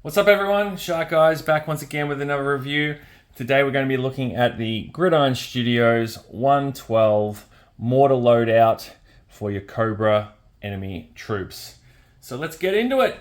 What's up everyone, Shark Guys back once again with another review. Today we're going to be looking at the Gridiron Studios 112 Mortar Loadout for your Cobra enemy troops. So let's get into it.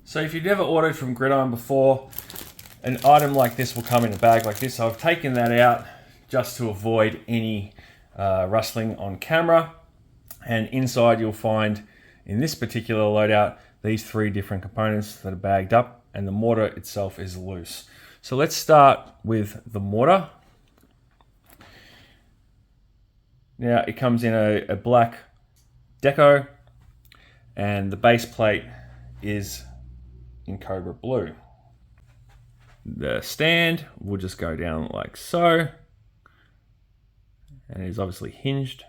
So if you've never ordered from Gridiron before, an item like this will come in a bag like this. I've taken that out just to avoid any rustling on camera. And inside you'll find, in this particular loadout, these three different components that are bagged up, and the mortar itself is loose. So let's start with the mortar. Now it comes in a black deco, and the base plate is in Cobra blue. The stand will just go down like so, and it is obviously hinged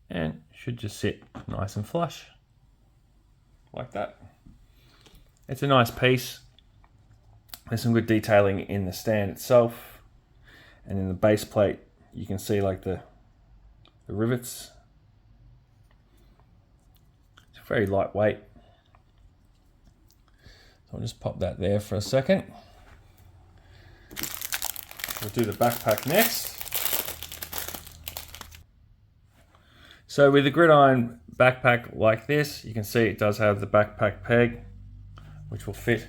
and should just sit nice and flush like that. It's a nice piece. There's some good detailing in the stand itself, and in the base plate you can see like the rivets. It's very lightweight. I'll just pop that there for a second. We'll do the backpack next. So with the Gridiron backpack like this, you can see it does have the backpack peg, which will fit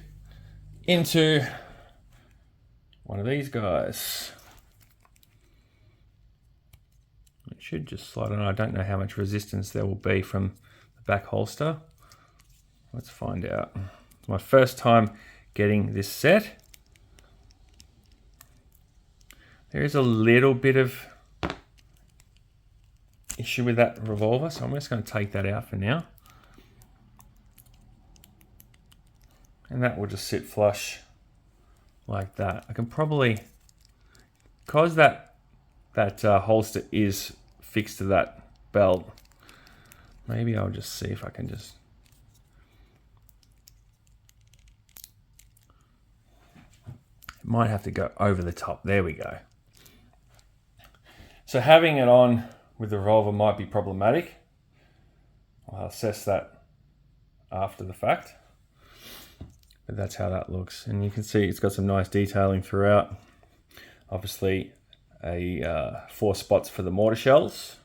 into one of these guys. It should just slide on. I don't know how much resistance there will be from the back holster. Let's find out. It's my first time getting this set. There is a little bit of issue with that revolver, so I'm just going to take that out for now. And that will just sit flush like that. I can probably, because that holster is fixed to that belt, maybe I'll just see if I can just might have to go over the top. There we go. So having it on with the revolver might be problematic. I'll assess that after the fact. But that's how that looks. And you can see it's got some nice detailing throughout. Obviously, 4 spots for the mortar shells.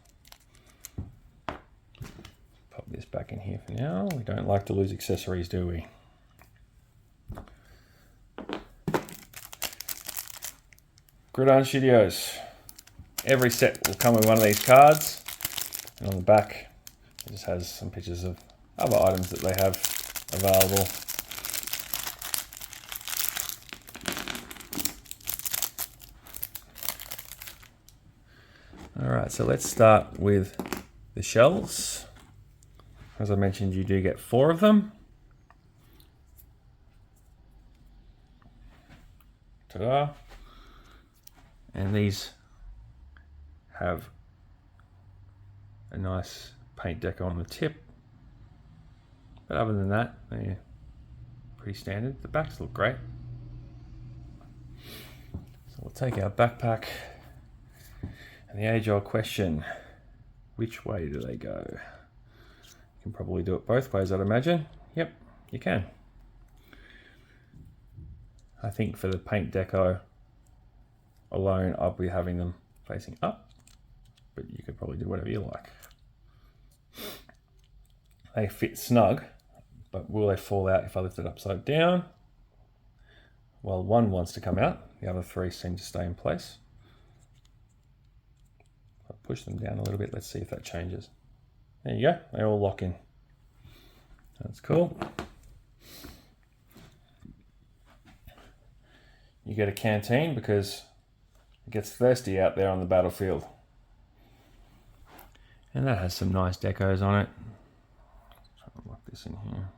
Pop this back in here for now. We don't like to lose accessories, do we? Gridiron Studios. Every set will come with one of these cards, and on the back it just has some pictures of other items that they have available. Alright, so let's start with the shells. As I mentioned, you do get 4 of them. Ta-da! And these have a nice paint deco on the tip. But other than that, they're pretty standard. The backs look great. So we'll take our backpack. And the age-old question, which way do they go? You can probably do it both ways, I'd imagine. Yep, you can. I think for the paint deco alone, I'll be having them facing up, but you could probably do whatever you like. They fit snug, but will they fall out if I lift it upside down? Well, one wants to come out, the other 3 seem to stay in place. I'll push them down a little bit, let's see if that changes. There you go, they all lock in. That's cool. you get a canteen because it gets thirsty out there on the battlefield. And that has some nice decos on it. I'll lock this in here.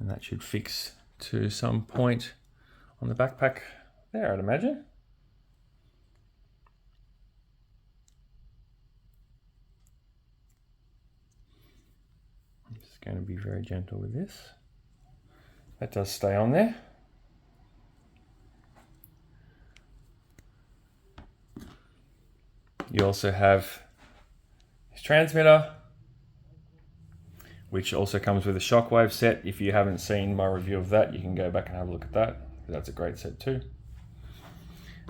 And that should fix to some point on the backpack there, I'd imagine. I'm just going to be very gentle with this. That does stay on there. You also have his transmitter, which also comes with a shockwave set. If you haven't seen my review of that, you can go back and have a look at that. That's a great set too.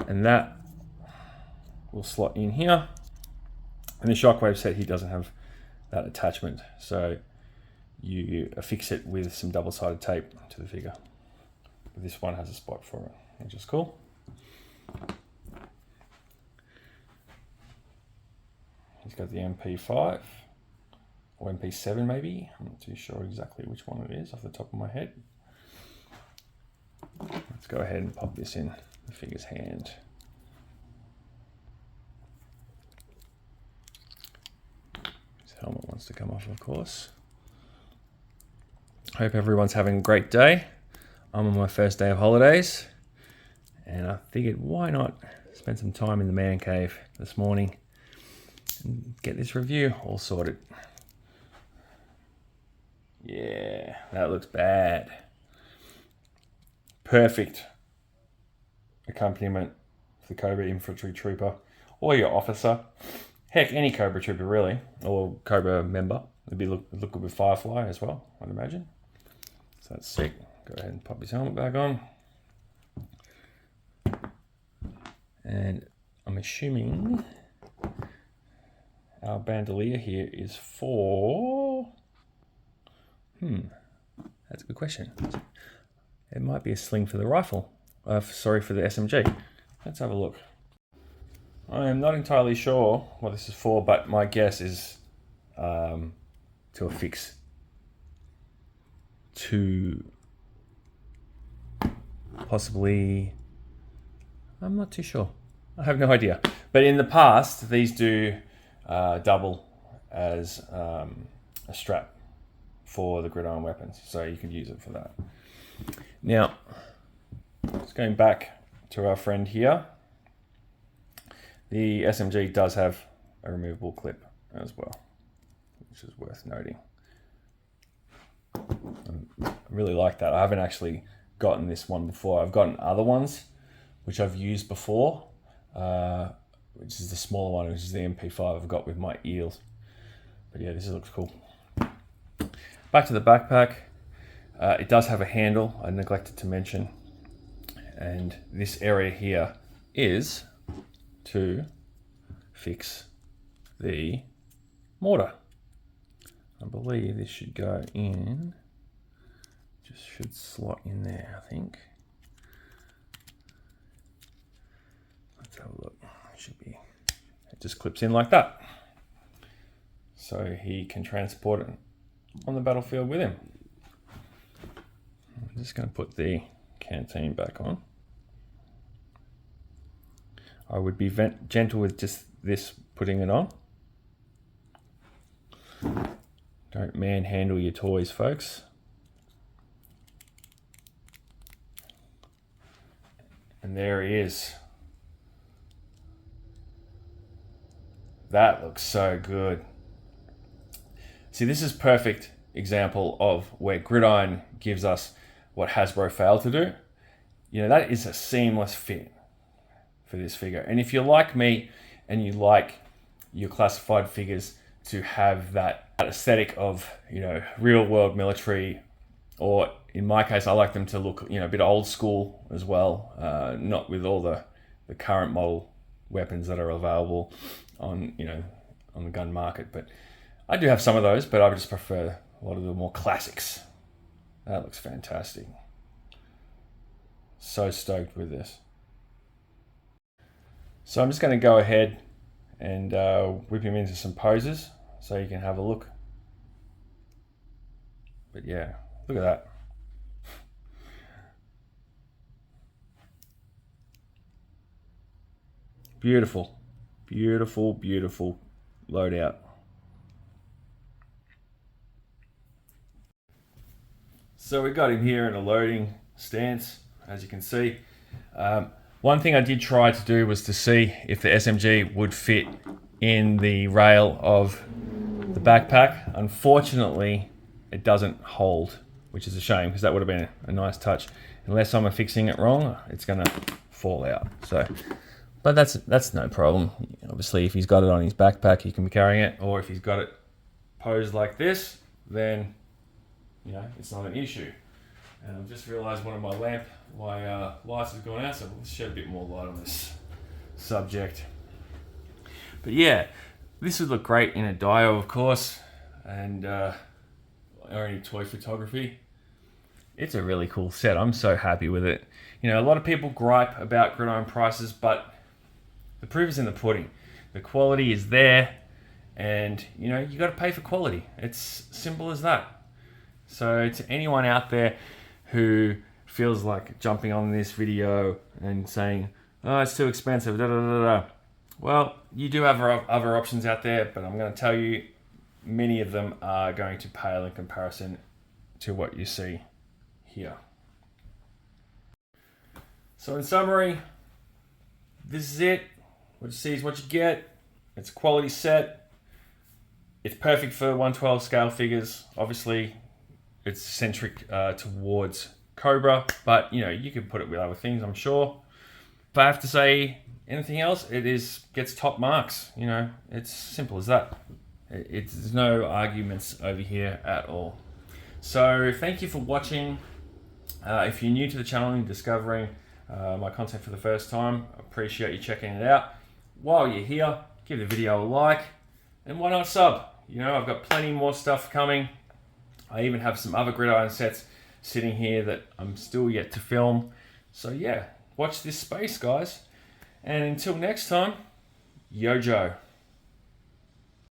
And that will slot in here. And the shockwave set, he doesn't have that attachment. So you affix it with some double-sided tape to the figure. But this one has a spot for it, which is cool. He's got the MP5 or MP7 maybe. I'm not too sure exactly which one it is off the top of my head. Let's go ahead and pop this in the figure's hand. His helmet wants to come off, of course. Hope everyone's having a great day. I'm on my first day of holidays, and I figured why not spend some time in the man cave this morning and get this review all sorted. Yeah, that looks bad. Perfect accompaniment for the Cobra Infantry Trooper or your officer. Heck, any Cobra Trooper really, or Cobra member. It'd be look good with Firefly as well, I'd imagine. So that's sick. Go ahead and pop his helmet back on. And I'm assuming our bandolier here is for... That's a good question. It might be a sling for the rifle. Sorry, for the SMG. Let's have a look. I am not entirely sure what this is for, but my guess is to affix to possibly... I'm not too sure. I have no idea. But in the past, these do double as a strap for the Gridiron weapons, so you could use it for that. Now, just going back to our friend here, the SMG does have a removable clip as well, which is worth noting. I really like that. I haven't actually gotten this one before. I've gotten other ones which I've used before, which is the smaller one, which is the MP5 I've got with my eels. But yeah, this looks cool. Back to the backpack. It does have a handle, I neglected to mention. And this area here is to fix the mortar. I believe this should go in, just should slot in there, I think. Let's have a look. It should be, it just clips in like that. So he can transport it on the battlefield with him. I'm just going to put the canteen back on. I would be gentle with just this putting it on. Don't manhandle your toys, folks. And there he is. That looks so good. See, this is perfect example of where Gridiron gives us what Hasbro failed to do. You know, that is a seamless fit for this figure. And if you're like me and you like your classified figures to have that aesthetic of, you know, real world military, or in my case, I like them to look, you know, a bit old school as well, not with all the current model weapons that are available on, you know, on the gun market. But I do have some of those, but I would just prefer a lot of the more classics. That looks fantastic. So stoked with this. So I'm just going to go ahead and whip him into some poses so you can have a look. But yeah, look at Beautiful, beautiful, beautiful loadout. So we got him here in a loading stance, as you can see. One thing I did try to do was to see if the SMG would fit in the rail of the backpack. Unfortunately, it doesn't hold, which is a shame because that would have been a nice touch. Unless I'm fixing it wrong, it's gonna fall out. So, but that's no problem. Obviously, if he's got it on his backpack, he can be carrying it, or if he's got it posed like this, then you know it's not an issue. And I've just realised one of my lights has gone out, so we'll shed a bit more light on this subject. But yeah, this would look great in a dio, of course, and or any toy photography. It's a really cool set. I'm so happy with it. You know, a lot of people gripe about Gridiron prices, but the proof is in the pudding. The quality is there, and you know, you got to pay for quality. It's simple as that. So to anyone out there who feels like jumping on this video and saying, oh, it's too expensive, da da da da. Well, you do have other options out there, but I'm going to tell you, many of them are going to pale in comparison to what you see here. So in summary, this is it. What you see is what you get. It's a quality set. It's perfect for 1/12 scale figures. Obviously, it's centric towards Cobra, but you know, you can put it with other things, I'm sure. If I have to say anything else, gets top marks. You know, it's simple as that. There's no arguments over here at all. So thank you for watching. If you're new to the channel and discovering my content for the first time, I appreciate you checking it out. While you're here, give the video a like, and why not sub? You know, I've got plenty more stuff coming. I even have some other Gridiron sets sitting here that I'm still yet to film. So yeah, watch this space, guys. And until next time, yo Joe.